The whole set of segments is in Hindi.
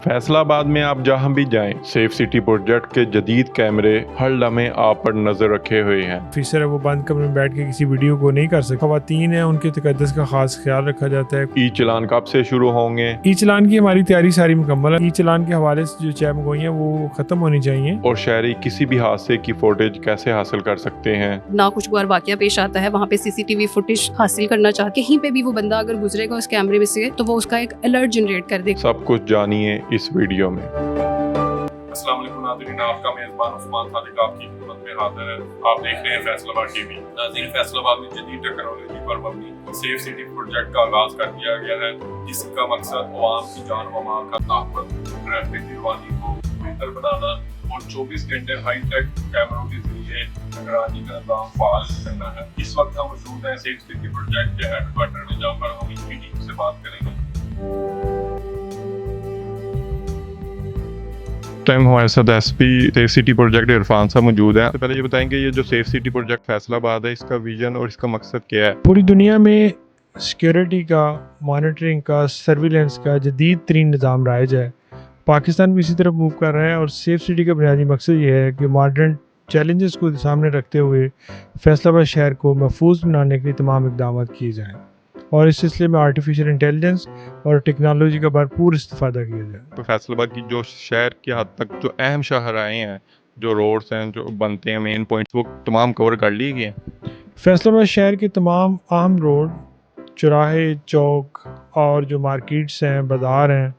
फैसलाबाद में आप जहां भी जाएं, सेफ सिटी प्रोजेक्ट के जदीद कैमरे हर लम्हे आप पर नजर रखे हुए हैं। ऑफिसर है वो बंद कमरे में बैठ के किसी वीडियो को नहीं कर सकते। खवातीन है उनके तकद्दुस का खास ख्याल रखा जाता है। ई चलान कब से शुरू होंगे? ई चलान की हमारी तैयारी सारी मुकम्मल है। ई चलान के हवाले से जो चाय मंगवाई है वो खत्म होनी चाहिए। और शहरी किसी भी हादसे की फुटेज कैसे हासिल कर सकते हैं? नाखुशगवार वाकया पेश आता है, वहाँ पे सीसीटीवी फुटेज हासिल करना चाहते, कहीं पे भी वो बंदा अगर गुजरेगा उस कैमरे में से तो वो उसका एक अलर्ट जनरेट कर देगा। सब कुछ जानिए इस वीडियो में। अस्सलाम वालेकुम नाज़रीन, आपका मेज़बान उस्मान सादिक आपकी खिदमत में हाजिर है। आप देख रहे हैं फैसलाबाद टीवी। नाज़रीन, फैसलाबाद में जदीद टेक्नोलॉजी पर मबनी सेफ सिटी प्रोजेक्ट का आगाज कर दिया गया है, जिसका मकसद अवाम की जान व माल का तहफ़्फ़ुज़, ट्रैफिक निगरानी को बेहतर बनाना और 24 घंटे हाई टेक कैमरों के जरिए निगरानी का निज़ाम फ़ाल करना है। इस वक्त हम मौजूद हैं सेफ सिटी प्रोजेक्ट के हेडक्वार्टर में, जहाँ पर हम इनकी टीम से बात करेंगे। टाइम हमारे साथ SP safe city project Irfan साहब मौजूद हैं। तो पहले ये बताएंगे, ये जो सेफ सिटी प्रोजेक्ट फैसलाबाद है, इसका विजन और इसका मकसद क्या है? पूरी दुनिया में सिक्योरिटी का, मॉनिटरिंग का, सर्विलेंस का जदीद तरीन निज़ाम राइज है। पाकिस्तान भी इसी तरफ मूव कर रहा है और सेफ सिटी का बुनियादी मकसद ये है कि मॉडर्न चैलेंजेस को सामने रखते हुए फैसलाबाद शहर को महफूज बनाने के लिए तमाम इक़दाम किए जाएँ और इस सिलसिले में आर्टिफिशियल इंटेलिजेंस और टेक्नोलॉजी का भरपूर इस्तेफादा किया जाए। तो फैसलाबाद की जो शहर की हद तक जो अहम शाहराएँ हैं, जो रोड्स हैं, जो बनते हैं मेन पॉइंट्स, वो तमाम कवर कर लिए गए हैं। फैसलाबाद शहर के तमाम अहम रोड, चौराहे, चौक और जो मार्केट्स हैं, बाज़ार हैं,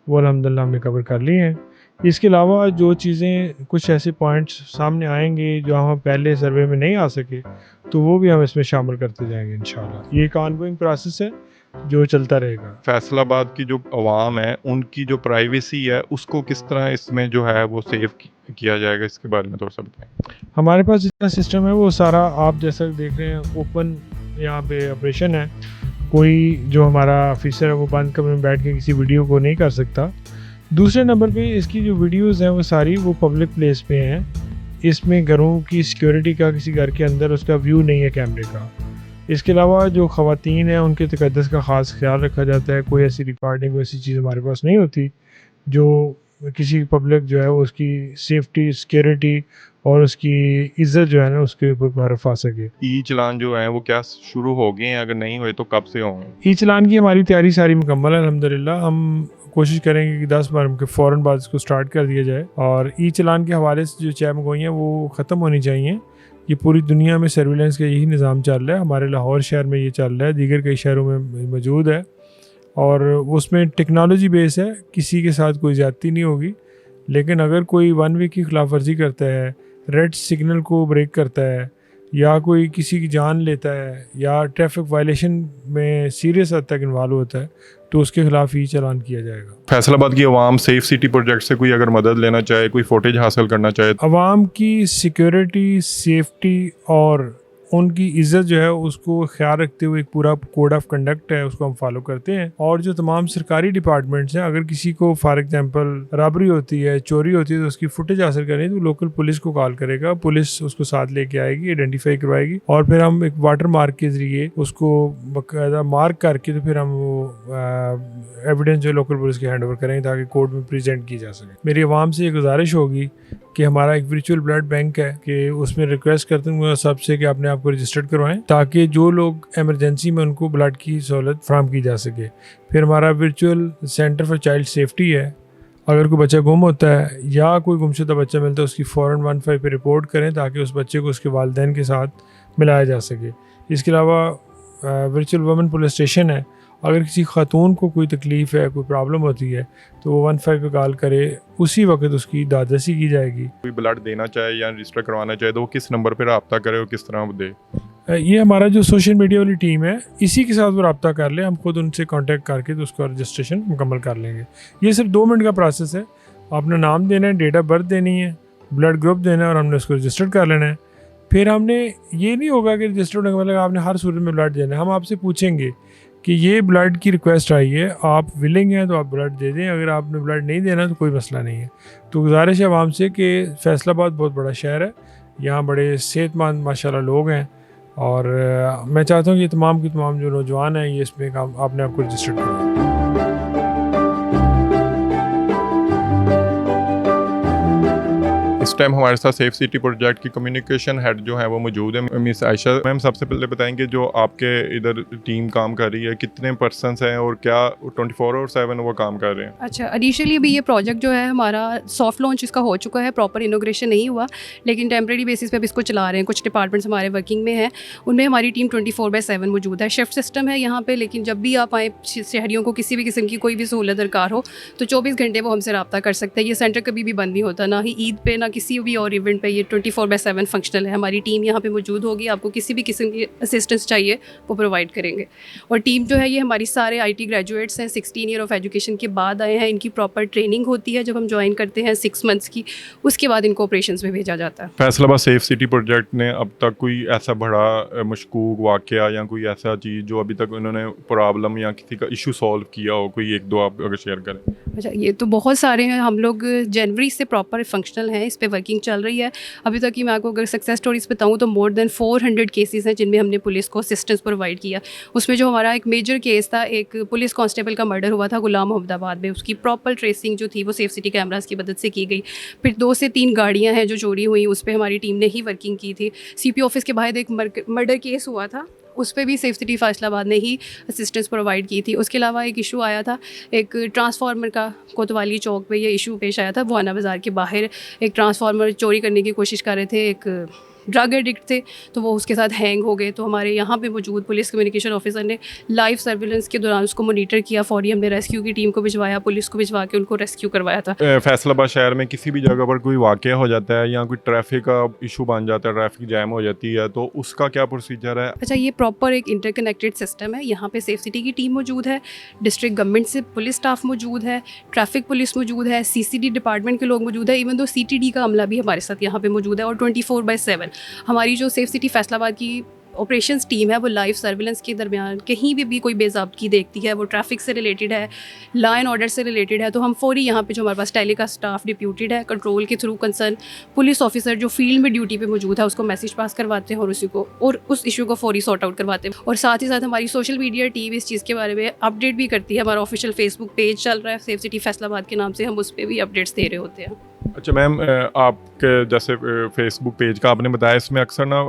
वो अल्हम्दुलिल्लाह हमने कवर कर लिए हैं। इसके अलावा जो चीज़ें, कुछ ऐसे पॉइंट्स सामने आएंगे जो हम पहले सर्वे में नहीं आ सके, तो वो भी हम इसमें शामिल करते जाएंगे इंशाल्लाह। ये एक ऑनगोइंग प्रोसेस है जो चलता रहेगा। फैसलाबाद की जो अवाम है, उनकी जो प्राइवेसी है, उसको किस तरह इसमें जो है वो सेफ किया जाएगा, इसके बारे में थोड़ा सा बताएं। हमारे पास जितना सिस्टम है वो सारा आप जैसा देख रहे हैं, ओपन यहाँ पे ऑपरेशन है। कोई जो हमारा ऑफिसर है वो बंद कमरे में बैठ के किसी वीडियो को नहीं कर सकता। दूसरे नंबर पे इसकी जो वीडियोस हैं वो सारी वो पब्लिक प्लेस पे हैं। इसमें घरों की सिक्योरिटी का, किसी घर के अंदर उसका व्यू नहीं है कैमरे का। इसके अलावा जो ख़वातीन हैं उनके तकद्दुस का ख़ास ख्याल रखा जाता है। कोई ऐसी रिकॉर्डिंग, वैसी चीज़ हमारे पास नहीं होती जो किसी पब्लिक जो है वो उसकी सेफ्टी, सिक्योरिटी और उसकी इज़्ज़त जो है ना उसके ऊपर बर्फ आ सके। ई चलान जो है वो क्या शुरू हो गए हैं? अगर नहीं हुए तो कब से होंगे? ई चलान की हमारी तैयारी सारी मुकम्मल है अल्हम्दुलिल्लाह। हम कोशिश करेंगे कि 10 बार के फ़ौरन बाद इसको स्टार्ट कर दिया जाए। और ई चलान के हवाले से जो चाय मंगवाई हैं वो ख़त्म होनी चाहिए। ये पूरी दुनिया में सर्विलेंस का यही निज़ाम चल रहा है। हमारे लाहौर शहर में ये चल रहा है, दीगर कई शहरों में मौजूद है और उसमें टेक्नोलॉजी बेस है। किसी के साथ कोई ज़्यादती नहीं होगी, लेकिन अगर कोई वन वे की खिलाफ वर्जी करता है, रेड सिग्नल को ब्रेक करता है या कोई किसी की जान लेता है या ट्रैफिक वायलेशन में सीरियस हद तक इन्वॉल्व होता है, तो उसके खिलाफ ही चालान किया जाएगा। फैसलाबाद की आवाम सेफ सिटी प्रोजेक्ट से कोई अगर मदद लेना चाहे, कोई फुटेज हासिल करना चाहे, आवाम की सिक्योरिटी, सेफ्टी और उनकी इज़्ज़त जो है उसको ख्याल रखते हुए एक पूरा कोड ऑफ कंडक्ट है, उसको हम फॉलो करते हैं। और जो तमाम सरकारी डिपार्टमेंट्स हैं, अगर किसी को फॉर एग्जांपल रॉबरी होती है, चोरी होती है, तो उसकी फुटेज हासिल करनी है तो लोकल पुलिस को कॉल करेगा, पुलिस उसको साथ लेके आएगी, आइडेंटिफाई करवाएगी और फिर हम एक वाटर मार्क के ज़रिए उसको बाकायदा मार्क करके तो फिर हम वो एविडेंस जो लोकल पुलिस के हैंड ओवर करेंगे ताकि कोर्ट में प्रेजेंट की जा सके। मेरी आवाम से ये गुजारिश होगी कि हमारा एक वर्चुअल ब्लड बैंक है कि उसमें रिक्वेस्ट करते हैं सबसे कि अपने आप को रजिस्टर्ड करवाएं ताकि जो लोग इमरजेंसी में उनको ब्लड की सहूलत फराहम की जा सके। फिर हमारा virtual centre for child safety है। अगर कोई बच्चा गुम होता है या कोई गुमशुदा बच्चा मिलता है, उसकी फ़ौरन 15 पे रिपोर्ट करें ताकि उस बच्चे को उसके वालिदैन के साथ मिलाया जा सके। इसके अलावा वर्चुअल वुमेन पुलिस स्टेशन है। अगर किसी खातून को कोई तकलीफ़ है, कोई प्रॉब्लम होती है, तो वो 15 पे कॉल करे, उसी वक्त उसकी दादसी की जाएगी। कोई ब्लड देना चाहे या रजिस्टर करवाना चाहे तो वो किस नंबर पर रब्ता करे और किस तरह वो दे? ये हमारा जो सोशल मीडिया वाली टीम है, इसी के साथ वो रब्ता कर ले, हम खुद उनसे कांटेक्ट करके तो उसका रजिस्ट्रेशन मुकम्मल कर लेंगे। ये सिर्फ 2 मिनट का प्रोसेस है। आपने नाम देना है, डेट ऑफ बर्थ देनी है, ब्लड ग्रुप देना है और हमने उसको रजिस्टर्ड कर लेना है। फिर हमने ये नहीं होगा कि रजिस्टर्ड होने के मतलब आपने हर सूरत में ब्लड देना है। हम आपसे पूछेंगे कि ये ब्लड की रिक्वेस्ट आई है, आप विलिंग हैं तो आप ब्लड दे दें, अगर आपने ब्लड नहीं देना तो कोई मसला नहीं है। तो गुजारिश है आवाम से कि फैसलाबाद बहुत बड़ा शहर है, यहाँ बड़े सेहतमंद माशाल्लाह लोग हैं और मैं चाहता हूँ कि तमाम की तमाम जो नौजवान हैं ये इसमें काम अपने आप को रजिस्टर्ड करें। इस टाइम हमारे साथ सेफ सिटी प्रोजेक्ट की कम्युनिकेशन हेड जो है वो मौजूद है, मिस आयशा मैम। सबसे पहले बताएंगे जो आपके इधर टीम काम कर रही है, कितने पर्सन्स हैं और क्या 24/7 वो काम कर रहे हैं? अच्छा, इनिशियली अभी ये प्रोजेक्ट जो है हमारा सॉफ्ट लॉन्च इसका हो चुका है, प्रॉपर इनोग्रेशन नहीं हुआ, लेकिन टेम्प्रेरी बेसिस पे अब इसको चला रहे हैं। कुछ डिपार्टमेंट्स हमारे वर्किंग में हैं, उनमें हमारी टीम 24/7 मौजूद है। शिफ्ट सिस्टम है यहाँ पे, लेकिन जब भी आप आए शहरियों को किसी भी किस्म की कोई भी सहूलत दरकार हो तो 24 घंटे वो हमसे रब्ता कर सकते हैं। ये सेंटर कभी भी बंद नहीं होता, ना ही ईद पे ना किसी भी और इवेंट पे। ये 24/7 फंक्शनल है। हमारी टीम यहाँ पे मौजूद होगी, आपको किसी भी किस्म की असिस्टेंस चाहिए वो प्रोवाइड करेंगे। और टीम जो है ये हमारी सारे IT ग्रेजुएट्स हैं, 16 ईयर ऑफ एजुकेशन के बाद आए हैं। इनकी प्रॉपर ट्रेनिंग होती है जब हम ज्वाइन करते हैं 6 मंथ्स की, उसके बाद इनको ऑपरेशंस में भेजा जाता है। फैसलाबाद सेफ सिटी प्रोजेक्ट ने अब तक कोई ऐसा बड़ा मशकूक वाकया या कोई ऐसा चीज़ जो अभी तक उन्होंने प्रॉब्लम या किसी का इशू सॉल्व किया हो, कोई 1-2 आप अगर शेयर करें? अच्छा, ये तो बहुत सारे हैं। हम लोग जनवरी से प्रॉपर फंक्शनल हैं, इस पे वर्किंग चल रही है। अभी तक की मैं आपको अगर सक्सेस स्टोरीज बताऊं तो मोर देन 400 केसेस हैं जिनमें हमने पुलिस को असिस्टेंस प्रोवाइड किया। उसमें जो हमारा एक मेजर केस था, एक पुलिस कांस्टेबल का मर्डर हुआ था गुलाम मोहम्मदाबाद में, उसकी प्रॉपर ट्रेसिंग जो थी वो सेफ सिटी कैमरास की मदद से की गई। फिर 2 से 3 गाड़ियाँ हैं जो चोरी हुई, उस पर हमारी टीम ने ही वर्किंग की थी। CP ऑफिस के बाहर एक मर्डर केस हुआ था, उस पर भी सेफ सिटी फैसलाबाद ने ही असिस्टेंस प्रोवाइड की थी। उसके अलावा एक इशू आया था, एक ट्रांसफार्मर का कोतवाली चौक पे ये इशू पेश आया था। बुआना बाज़ार के बाहर एक ट्रांसफार्मर चोरी करने की कोशिश कर रहे थे, एक ड्रग एडिक्ट थे, तो वो उसके साथ हैंग हो गए। तो हमारे यहाँ पे मौजूद पुलिस कम्युनिकेशन ऑफिसर ने लाइव सर्विलेंस के दौरान उसको मॉनिटर किया। फौरी हमने रेस्क्यू की टीम को भिजवाया, पुलिस को भिजवा के उनको रेस्क्यू करवाया था। फैसलाबाद शहर में किसी भी जगह पर कोई वाकया हो जाता है या कोई ट्रैफिक का इशू बन जाता है, ट्रैफिक जैम हो जाती है, तो उसका क्या प्रोसीजर है? अच्छा, ये प्रॉपर एक इंटरकनेक्टेड सिस्टम है। यहाँ पे सेफ सिटी की टीम मौजूद है, डिस्ट्रिक्ट गवर्नमेंट से पुलिस स्टाफ मौजूद है, ट्रैफिक पुलिस मौजूद है, CCD डिपार्टमेंट के लोग मौजूद है, इवन दो CTD का अमला भी हमारे साथ यहाँ पे मौजूद है। और 24/7 हमारी जो सेफ सिटी फैसलाबाद की ऑपरेशंस टीम है वो लाइव सर्विलेंस के दरमियान कहीं भी कोई बेज़ाब्तगी देखती है, वो ट्रैफिक से रिलेटेड है, लॉ एंड ऑर्डर से रिलेटेड है, तो हम फौरी यहाँ पे जो हमारे पास टेली का स्टाफ डिप्यूटेड है, कंट्रोल के थ्रू कंसर्न पुलिस ऑफिसर जो फील्ड में ड्यूटी पे मौजूद है उसको मैसेज पास करवाते हैं और उस इशू को फौरी सॉर्ट आउट करवाते हैं। और साथ ही साथ हमारी सोशल मीडिया टीम इस चीज़ के बारे में अपडेट भी करती है। हमारा ऑफिशियल फेसबुक पेज चल रहा है सेफ सिटी फैसलाबाद के नाम से, हम उस पर भी अपडेट्स दे रहे होते हैं। अच्छा मैम, आपके जैसे फेसबुक पेज का आपने बताया, इसमें अक्सर ना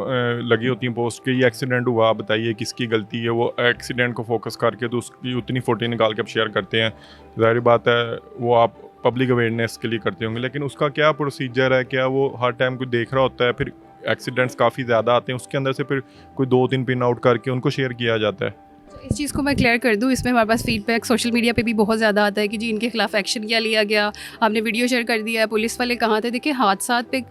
लगी होती हैं पोस्ट कि ये एक्सीडेंट हुआ, आप बताइए किसकी गलती है। वो एक्सीडेंट को फोकस करके तो उसकी उतनी फ़ोटो निकाल के आप शेयर करते हैं, ज़ाहिर बात है वो आप पब्लिक अवेयरनेस के लिए करते होंगे, लेकिन उसका क्या प्रोसीजर है? क्या वो हर टाइम कोई देख रहा होता है? फिर एक्सीडेंट्स काफ़ी ज़्यादा आते हैं, उसके अंदर से फिर कोई 2-3 पिन आउट करके उनको शेयर किया जाता है? इस चीज़ को मैं क्लियर कर दूं, इसमें हमारे पास फीडबैक सोशल मीडिया पे भी बहुत ज़्यादा आता है कि जी इनके खिलाफ एक्शन क्या लिया गया, आपने वीडियो शेयर कर दिया है, पुलिस वाले कहाँ थे। देखिए, हादसा पे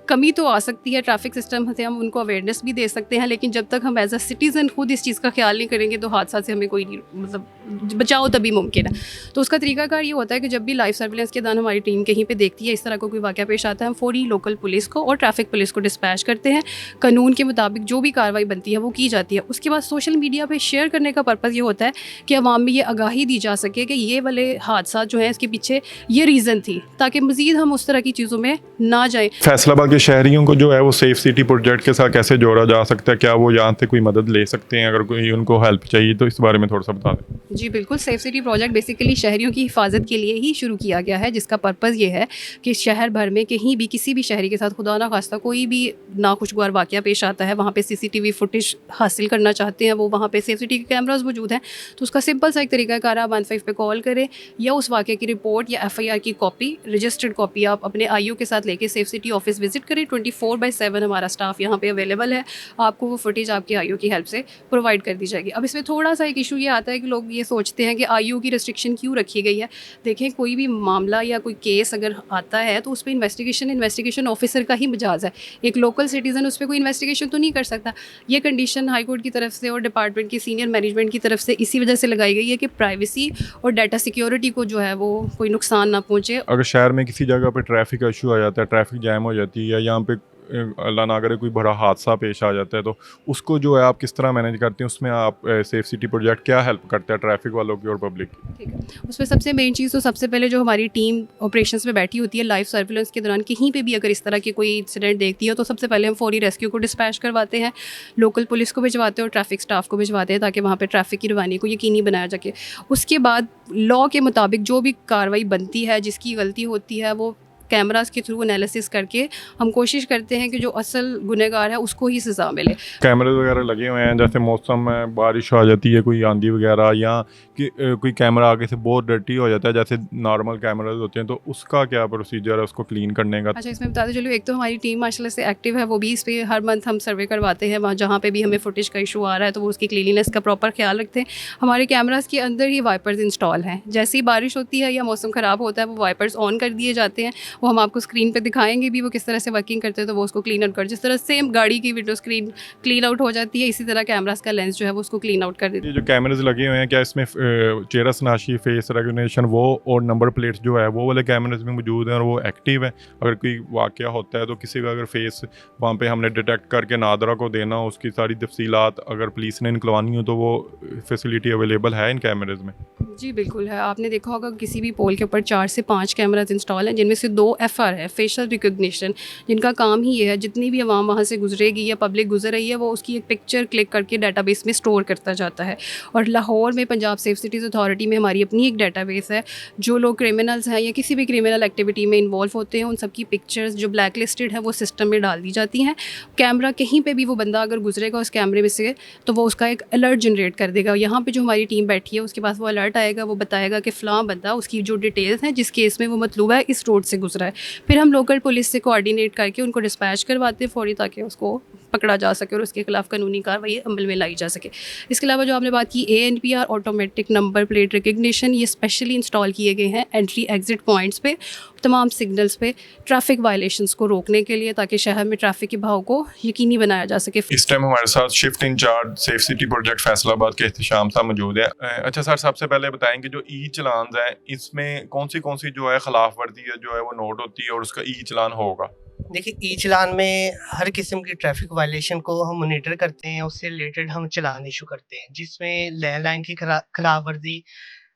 कमी तो आ सकती है, ट्रैफिक सिस्टम से हम उनको अवेयरनेस भी दे सकते हैं, लेकिन जब तक हम एज अ सिटीज़न खुद इस चीज़ का ख्याल नहीं करेंगे तो हादसा से हमें कोई नहीं, मतलब बचाओ तभी मुमकिन है। तो उसका तरीकाकार ये होता है कि जब भी लाइव सर्विलेंस के दौरान हमारी टीम कहीं पर देखती है इस तरह का कोई वाक़या पेश आता है, हम फौरी लोकल पुलिस को और ट्रैफिक पुलिस को डिस्पैच करते हैं। कानून के मुताबिक जो भी कार्रवाई बनती है वो की जाती है। उसके बाद सोशल मीडिया पर शेयर करने का पर्पज़ ये होता है कि अवाम में ये आगाही दी जा सके कि ये वाले हादसा जो है इसके पीछे ये रीज़न थी, ताकि मज़ीद हम उस तरह की चीज़ों में ना जाएं। फैसलाबाद के शहरियों को जो है वो सेफ सिटी प्रोजेक्ट के साथ कैसे जोड़ा जा सकता है? क्या वो यहाँ से कोई मदद ले सकते हैं? अगर कोई उनको हेल्प चाहिए तो इस बारे में थोड़ा सा बता दें। जी बिल्कुल, सेफ सिटी प्रोजेक्ट बेसिकली शहरियों की हिफाजत के लिए ही शुरू किया गया है, जिसका पर्पज़ ये है कि शहर भर में कहीं भी किसी भी शहरी के साथ खुदा ना खास्ता कोई भी नाखुशगवार वाक़या पेश आता है, वहाँ पे CCTV फुटेज हासिल करना चाहते हैं, वो वहाँ पे सेफ सिटी के कैमराज मौजूद हैं, तो उसका सिंपल सा एक तरीका कार आप 15 पे कॉल करें या उस वाक़े की रिपोर्ट या FIR की कॉपी, रजिस्टर्ड कॉपी आप अपने IO के साथ लेके सेफ सिटी ऑफिस विजिट करें। 24/7 हमारा स्टाफ यहाँ पे अवेलेबल है, आपको वो फुटेज आपके IO की हेल्प से प्रोवाइड कर दी जाएगी। अब इसमें थोड़ा सा एक इशू ये आता है कि लोग ये सोचते हैं कि IO की रिस्ट्रिक्शन क्यों रखी गई है। देखें, कोई भी मामला या कोई केस अगर आता है तो उस पर इन्वेस्टिगेशन ऑफिसर का ही मिजाज है, एक लोकल सिटीज़न उस पर कोई इन्वेस्टिगेशन तो नहीं कर सकता। ये कंडीशन हाई कोर्ट की तरफ से और डिपार्टमेंट की सीनियर मैनेजमेंट की तरफ से इसी वजह से लगाई गई है कि प्राइवेसी और डाटा सिक्योरिटी को जो है वो कोई नुकसान ना पहुंचे। अगर शहर में किसी जगह पे ट्रैफिक का इशू आ जाता है, ट्रैफिक जैम हो जाती है, यहाँ पे अल्लाह ना करे कोई बड़ा हादसा पेश आ जाता है, तो उसको जो है आप किस तरह मैनेज करते हैं? उसमें आप सेफ सिटी प्रोजेक्ट क्या हेल्प करता है ट्रैफिक वालों की और पब्लिक की? ठीक है, उसमें सबसे मेन चीज़ तो सबसे पहले जो हमारी टीम ऑपरेशंस में बैठी होती है लाइव सर्विलेंस के दौरान कहीं पे भी अगर इस तरह की कोई इंसिडेंट देखती है तो सबसे पहले हम फौरी रेस्क्यू को डिस्पैच करवाते हैं, लोकल पुलिस को भिजवाते हैं और ट्रैफिक स्टाफ को भिजवाते हैं ताकि वहाँ पर ट्रैफिक की रवानी को यकीनी बनाया जाए। उसके बाद लॉ के मुताबिक जो भी कार्रवाई बनती है, जिसकी गलती होती है वो कैमरास के थ्रू एनालिसिस करके हम कोशिश करते हैं कि जो असल गुनहगार है उसको ही सज़ा मिले। कैमरे वगैरह लगे हुए हैं, जैसे मौसम में बारिश आ जाती है, कोई आंधी वगैरह, या कि कोई कैमरा आगे से बहुत डर्टी हो जाता है जैसे नॉर्मल कैमराज होते हैं, तो उसका क्या प्रोसीजर है उसको क्लीन करने का? अच्छा, इसमें बताते चलो, एक तो हमारी टीम माशाल्लाह से एक्टिव है, वो भी इस पे हर मंथ हम सर्वे करवाते हैं, वहाँ जहाँ पे भी हमें फुटेज का इशू आ रहा है तो वो उसकी क्लीनिनेस का प्रॉपर ख्याल रखते हैं। हमारे कैमरास के अंदर ही वाइपर्स इंस्टॉल हैं, जैसे ही बारिश होती है या मौसम ख़राब होता है वो वाइपर्स ऑन कर दिए जाते हैं। वो हम आपको स्क्रीन पे दिखाएंगे भी वो किस तरह से वर्किंग करते हैं, तो वो उसको क्लीन आउट कर, जिस तरह सेम गाड़ी की विंडो स्क्रीन क्लीन आउट हो जाती है इसी तरह कैमरास का लेंस जो है वो उसको क्लीन आउट कर देती है। ये जो कैमराज लगे हुए हैं, क्या इसमें चेहरा शनाशी, फेस रिकग्निशन वो और नंबर प्लेट्स जो है वो वाले कैमराज में मौजूद हैं और वो एक्टिव है? अगर कोई वाकया होता है तो किसी का अगर फेस वहाँ पे हमने डिटेक्ट करके नादरा को देना हो, उसकी सारी तफसीलात अगर पुलिस ने निकलवानी हो, तो वो फैसिलिटी अवेलेबल है इन कैमराज में? जी बिल्कुल है। आपने देखा होगा किसी भी पोल के ऊपर 4 से 5 कैमराज इंस्टॉल हैं, जिनमें से 2 FR है, फेशियल रिकग्निशन, जिनका काम ही ये है जितनी भी आवाम वहाँ से गुजरेगी या पब्लिक गुजर रही है वो उसकी एक पिक्चर क्लिक करके डाटाबेस में स्टोर करता जाता है। और लाहौर में पंजाब सेफ सिटीज़ अथॉरिटी में हमारी अपनी एक डाटाबेस है, जो लोग क्रिमिनल्स हैं या किसी भी क्रिमिनल एक्टिविटी में इन्वॉल्व होते हैं उन सबकी पिक्चर्स जो ब्लैक लिस्टेड है वो सिस्टम में डाल दी जाती हैं। कैमरा कहीं पे भी वो बंदा अगर गुजरेगा उस कैमरे में से तो वो उसका एक अलर्ट जनरेट कर देगा। यहाँ पे जो हमारी टीम बैठी है उसके पास वो अलर्ट आएगा, वो बताएगा कि फ़लाँ बंदा, उसकी जो डिटेल्स हैं जिस केस में वो मतलूबा है इस रोड से गुजरा है। फिर हम लोकल पुलिस से कोऑर्डिनेट करके उनको डिस्पैच करवाते हैं फ़ौरी, ताकि उसको पकड़ा जा सके और उसके खिलाफ कानूनी कार्रवाई अमल में लाई जा सके। इसके अलावा जो आपने बात की ANPR automatic number plate recognition, ये स्पेशली इंस्टॉल किए गए हैं एंट्री एग्जिट पॉइंट्स पे, तमाम सिग्नल्स पे ट्रैफिक वायलेशंस को रोकने के लिए, ताकि शहर में ट्रैफिक के बहाव को यकीनी बनाया जा सके। इस टाइम हमारे साथ shift in charge safe city project Faisalabad के एहतशाम साहब मौजूद है। अच्छा सर, सबसे पहले बताएंगे जो ई चलान है इसमें कौन सी जो है खिलाफ वर्जी है जो है वो नोट होती है और उसका ई चलान होगा? देखिए, ई चलान में हर किस्म की ट्रैफिक वायलेशन को हम मॉनिटर करते हैं, उससे रिलेटेड हम चलान इशू करते हैं, जिसमें लेन लाइन की खिलाफ वर्जी,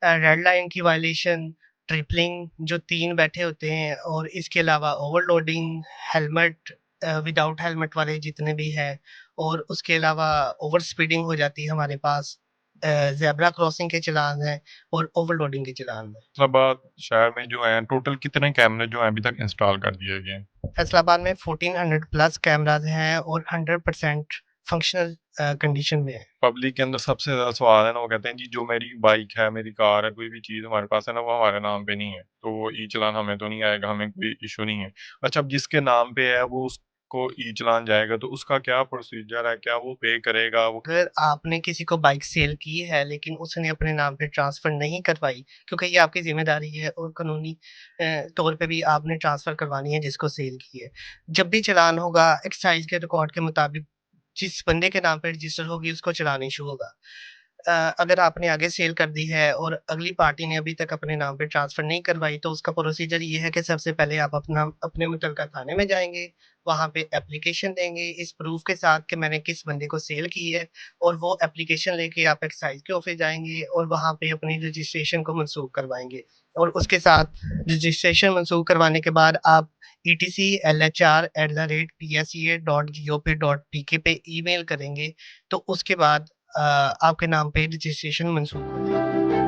रेड लाइन की वायलेशन, ट्रिपलिंग जो 3 बैठे होते हैं, और इसके अलावा ओवरलोडिंग, हेलमेट विदाउट हेलमेट वाले जितने भी हैं, और उसके अलावा ओवर स्पीडिंग हो जाती है हमारे पास, ज़ेब्रा क्रॉसिंग के चलान हैं और ओवरलोडिंग के चलान हैं। फैसलाबाद शहर में जो है टोटल कितने कैमरे जो हैं अभी तक इंस्टॉल कर दिए गए हैं? फैसलाबाद में 1400 प्लस कैमराज हैं और 100% फंक्शनल कंडीशन में है। पब्लिक के अंदर सबसे ज़्यादा सवाल है ना, वो कहते हैं जी जो मेरी बाइक है, मेरी कार है, कोई भी चीज़ हमारे पास है ना, वो हमारे नाम पे नहीं है, तो वो ई चलान हमें तो नहीं आएगा, हमें कोई इशू नहीं है। अच्छा, अब जिसके नाम पे है वो उसको ई चलान जाएगा, तो उसका क्या प्रोसीजर है? क्या वो पे करेगा? वो अगर आपने किसी को बाइक सेल की है लेकिन उसने अपने नाम पे ट्रांसफ़र नहीं करवाई, क्योंकि ये आपकी ज़िम्मेदारी है और कानूनी तौर पे भी आपने ट्रांसफ़र करवानी है जिसको सेल की है। जब भी चालान होगा एक्साइज़ के रिकॉर्ड के मुताबिक जिस बंदे के नाम पे रजिस्टर होगी उसको चालान इशू होगा। अगर आपने आगे सेल कर दी है और अगली पार्टी ने अभी तक अपने नाम पे ट्रांसफ़र नहीं करवाई, तो उसका प्रोसीजर ये है कि सबसे पहले आप अपने मुतल्लिका थाने में जाएँगे, वहाँ पे एप्लीकेशन देंगे इस प्रूफ़ के साथ कि मैंने किस बंदे को सेल की है, और वो एप्लीकेशन लेके आप एक्साइज़ के ऑफ़िस जाएँगे और वहाँ पे अपनी रजिस्ट्रेशन को मनसूख करवाएँगे, और उसके साथ रजिस्ट्रेशन मनसूख करवाने के बाद आप etc@psa.gop.tk पे ईमेल करेंगे, तो उसके बाद आपके नाम पे रजिस्ट्रेशन मंसूख हो जाएगी।